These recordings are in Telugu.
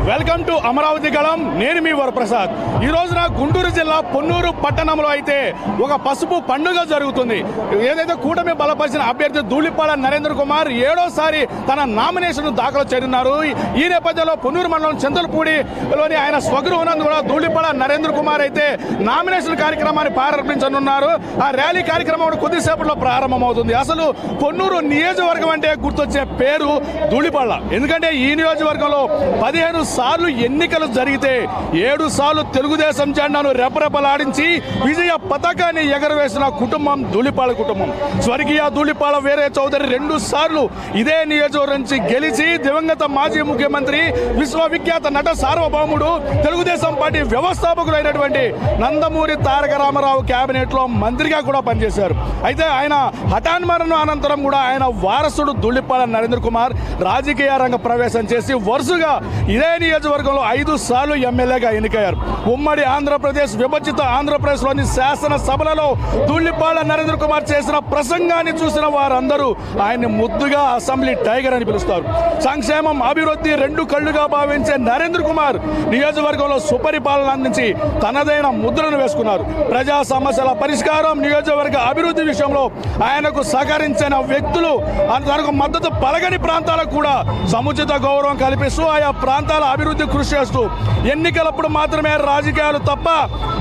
వెల్కమ్ టు అమరావతి గళం. నేను మీ వరప్రసాద్. ఈ రోజున గుంటూరు జిల్లా పొన్నూరు పట్టణంలో అయితే ఒక పసుపు పండుగ జరుగుతుంది. ఏదైతే కూటమి బలపరిచిన అభ్యర్థి ధూళిపాల నరేంద్ర కుమార్ 7వ సారి తన నామినేషన్ దాఖలు చేయనున్నారు. ఈ నేపథ్యంలో పొన్నూరు మండలం చింతలపూడిలోని ఆయన స్వగృహం కూడా ధూళిపాల నరేంద్ర కుమార్ అయితే నామినేషన్ కార్యక్రమాన్ని ప్రారంభించనున్నారు. ఆ ర్యాలీ కార్యక్రమం కొద్దిసేపట్లో ప్రారంభమవుతుంది. అసలు పొన్నూరు నియోజకవర్గం అంటే గుర్తొచ్చే పేరు ధూళిపాల. ఎందుకంటే ఈ నియోజకవర్గంలో 15 సార్లు ఎన్నికలు జరిగితే 7 సార్లు తెలుగుదేశం జెండాను రెపరెపలాడించి విజయ పతాకాన్ని ఎగరవేసిన కుటుంబం ధూళిపాల కుటుంబం. స్వర్గీయ ధూళిపాల వీరయ్య చౌదరి 2 సార్లు ఇదే నియోజకవర్గం నుంచి గెలిచి దివంగత మాజీ ముఖ్యమంత్రి విశ్వవిఖ్యాత నట సార్వభౌముడు తెలుగుదేశం పార్టీ వ్యవస్థాపకులైనటువంటి నందమూరి తారక రామారావు కేబినెట్ లో మంత్రిగా కూడా పనిచేశారు. అయితే ఆయన హఠాన్మరణం అనంతరం కూడా ఆయన వారసుడు ధూళిపాల నరేంద్ర కుమార్ రాజకీయ రంగ ప్రవేశం చేసి వరుసగా ఇదే నియోజకవర్గంలో 5 సార్లు ఎమ్మెల్యేగా ఎన్నికయ్యారు. ఉమ్మడి ఆంధ్రప్రదేశ్ విభజిత ఆంధ్రప్రదేశ్లోని శాసనసభలలో ధూళిపాల నరేంద్ర కుమార్ చేసిన ప్రసంగాన్ని చూసిన వారందరూ ఆయన్ని ముద్దుగా అసెంబ్లీ టైగర్ అని పిలుస్తారు. సంక్షేమం అభివృద్ధి 2 కళ్లుగా భావించే నరేంద్ర కుమార్ నియోజకవర్గంలో సుపరిపాలన అందించి తనదైన ముద్రను వేసుకున్నారు. ప్రజా సమస్యల పరిష్కారం, నియోజకవర్గ అభివృద్ధి విషయంలో ఆయనకు సహకరించిన వ్యక్తులు తనకు మద్దతు పలగని ప్రాంతాలకు కూడా సముచిత గౌరవం కల్పిస్తూ ఆయా ప్రాంతాల అభివృద్ధి కృషి చేస్తూ ఎన్నికలప్పుడు మాత్రమే రాజకీయాలు తప్ప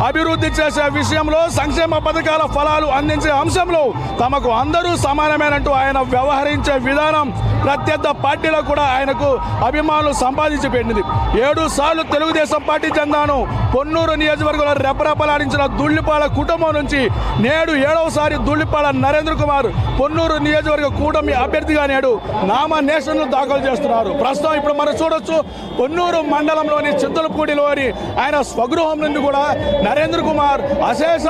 అభివృద్ధి చేసే విషయంలో, సంక్షేమ పథకాల ఫలాలు అందించే అంశంలో తమకు అందరూ సమానమేనంటూ ఆయన వ్యవహరించే విధానం ప్రత్యర్థ పార్టీలో కూడా ఆయనకు అభిమానులు సంపాదించి పెట్టింది. 7 సార్లు తెలుగుదేశం పార్టీ జెండాను పొన్నూరు నియోజకవర్గంలో రెపరెపలాడించిన ధూళిపాల కుటుంబం నుంచి నేడు 7వ సారి ధూళిపాల నరేంద్ర కుమార్ పొన్నూరు నియోజకవర్గ కూటమి అభ్యర్థిగా నేడు నామినేషన్లు దాఖలు చేస్తున్నారు. ప్రస్తుతం ఇప్పుడు మనం చూడొచ్చు పొన్నూరు మండలంలోని చింతలపూడిలోని ఆయన స్వగృహం నుండి కూడా నరేంద్ర కుమార్ అశేష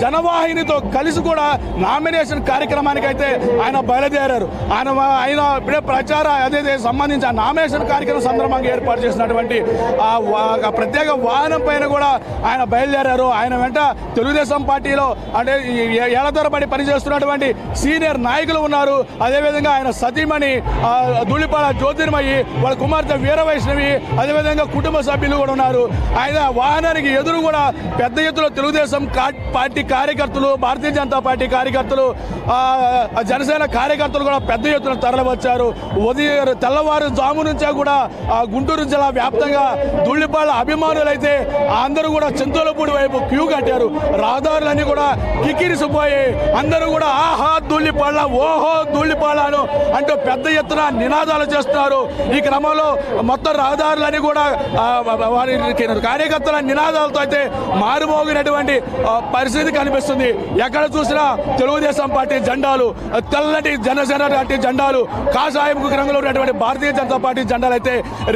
జనవాహినితో కలిసి కూడా నామినేషన్ కార్యక్రమానికి అయితే ఆయన బయలుదేరారు. ఆయన ఇప్పుడే ప్రచార అదే సంబంధించి ఆ నామినేషన్ కార్యక్రమం సందర్భంగా ఏర్పాటు చేసినటువంటి ఆ ప్రత్యేక వాహనం పైన కూడా ఆయన బయలుదేరారు. ఆయన వెంట తెలుగుదేశం పార్టీలో అంటే ఏళ్ల తరబడి పనిచేస్తున్నటువంటి సీనియర్ నాయకులు ఉన్నారు. అదేవిధంగా ఆయన సతీమణి ధూళిపాల జ్యోతిర్మయి, వాళ్ళ కుమార్తె వీరవైష్ణవి, అదేవిధంగా కుటుంబ సభ్యులు కూడా ఉన్నారు. ఆయన వాహనానికి ఎదురు కూడా పెద్ద ఎత్తున తెలుగుదేశం పార్టీ కార్యకర్తలు, భారతీయ జనతా పార్టీ కార్యకర్తలు, జనసేన కార్యకర్తలు కూడా పెద్ద ఎత్తున తరలివచ్చారు. ఉదయం తెల్లవారు జాము నుంచే కూడా గుంటూరు జిల్లా వ్యాప్తంగా ధూళిపాల అభిమానులైతే అందరూ కూడా చింతలపూడి వైపు క్యూ కట్టారు. రహదారులన్నీ కూడా కిక్కిరిసిపోయి అందరూ కూడా ఆహా ధూళిపాల, ఓహో ధూళిపాలను అంటూ పెద్ద ఎత్తున నినాదాలు చేస్తున్నారు. ఈ క్రమంలో మొత్తం రహదారులన్నీ కూడా వారి కార్యకర్తల నినాదాలతో అయితే మారుమోగినటువంటి పరిస్థితి కనిపిస్తుంది. ఎక్కడ చూసినా తెలుగుదేశం పార్టీ జెండాలు, తెల్లటి జనసేన పార్టీ జెండాలు, కాషాయం రంగులో ఉన్నటువంటి భారతీయ జనతా పార్టీ జెండాలు అయితే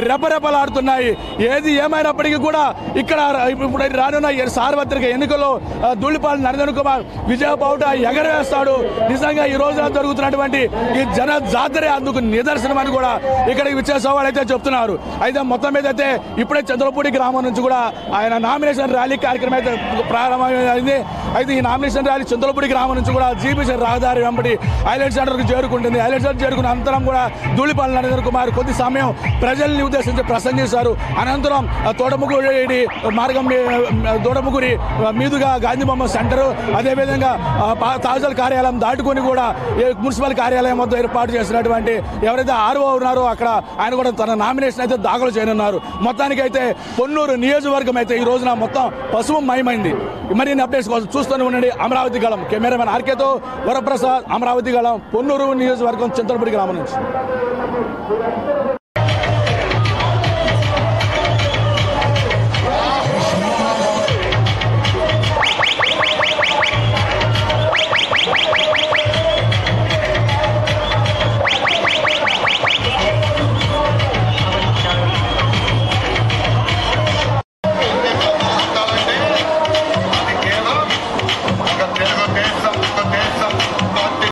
రెపరెపలాడుతున్నాయి. ఏది ఏమైనప్పటికీ కూడా ఇక్కడ ఇప్పుడు రానున్న సార్వత్రిక ఎన్నికల్లో ధూళిపాల నరేంద్ర కుమార్ విజయ బావుట ఎగరవేస్తాడు. నిజంగా ఈ రోజున జరుగుతున్నటువంటి ఈ జన జాతరే అందుకు నిదర్శనం అని కూడా ఇక్కడికి విచ్చేసే వాళ్ళు అయితే చెప్తున్నారు. అయితే మొత్తం మీద అయితే ఇప్పుడే చంద్రపూడి గ్రామం నుంచి కూడా ఆయన నామినేషన్ ర్యాలీ కార్యక్రమం అయితే ప్రారంభమైంది. అయితే ఈ నామినేషన్ ర్యాలీ చంద్రపూడి గ్రామం నుంచి కూడా జీబీసీ రహదారి వెంబడి హైలైట్ సెంటర్కు చేరుకుంటుంది. హైలైట్ సెంటర్ చేరుకున్న అనంతరం కూడా ధూళిపాల నరేంద్ర కుమార్ కొద్ది సమయం ప్రజల్ని ఉద్దేశించి ప్రసంగిస్తారు. అనంతరం తోటముగుడి మార్గం తోటముగుడి మీదుగా గాంధీబొమ్మ సెంటర్, అదేవిధంగా తహసీల్ కార్యాలయం దాటుకొని కూడా మున్సిపల్ కార్యాలయం వద్ద ఏర్పాటు చేసినటువంటి ఎవరైతే ఆర్ఓ ఉన్నారో అక్కడ ఆయన కూడా తన నామినేషన్ అయితే దాఖలు చేయనున్నారు. మొత్తానికి అయితే పొన్నూరు నియోజకవర్గం అయితే ఈ రోజున మొత్తం పసుపు మయమైంది. మరిన్ని అప్డేట్స్ కోసం చూస్తూనే ఉండండి అమరావతి గళం. కెమెరామెన్ ఆర్కేతో వరప్రసాద్, అమరావతి గళం, పొన్నూరు నియోజకవర్గం, చింతలపూడి గ్రామం నుంచి.